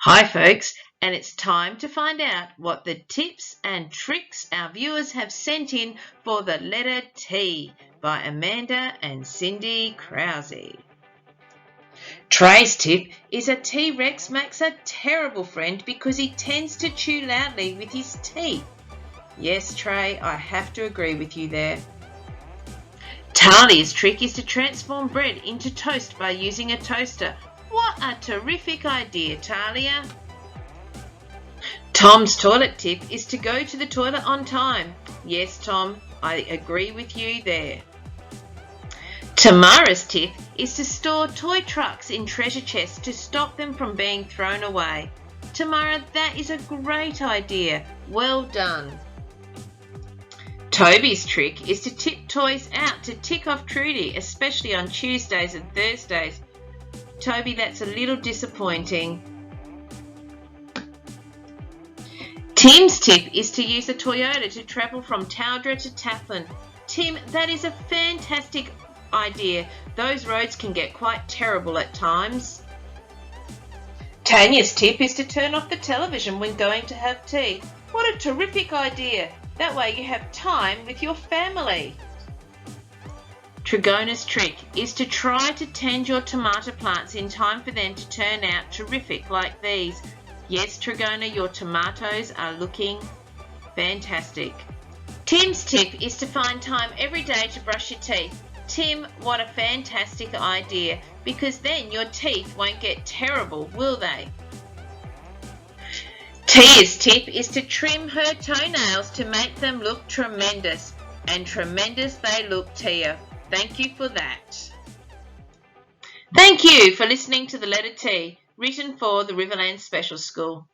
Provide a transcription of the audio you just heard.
Hi folks, and it's time to find out what the tips and tricks our viewers have sent in for the letter T by Amanda and Cindy Krause. Treys Tip is a T-Rex makes a terrible friend because he tends to chew loudly with his teeth. Yes, Trey, I have to agree with you there. Talia's trick is to transform bread into toast by using a toaster. What a terrific idea, Talia! Tom's toilet tip is to go to the toilet on time. Yes, Tom, I agree with you there. Tamara's tip is to store toy trucks in treasure chests to stop them from being thrown away. Tamara, that is a great idea. Well done. Toby's trick is to tip toys out to tick off Trudy, especially on Tuesdays and Thursdays. Toby, that's a little disappointing. Tim's tip is to use a Toyota to travel from Towdra to Tafflin. Tim, that is a fantastic idea. Those roads can get quite terrible at times. Tanya's tip is to turn off the television when going to have tea. What a terrific idea. That way you have time with your family. Trigona's trick is to try to tend your tomato plants in time for them to turn out terrific like these. Yes, Trigona, your tomatoes are looking fantastic. Tim's tip is to find time every day to brush your teeth. Tim, what a fantastic idea, because then your teeth won't get terrible, will they? Tia's tip is to trim her toenails to make them look tremendous. And tremendous they look, Tia. Thank you for that. Thank you for listening to the letter T, written for the Riverland Special School.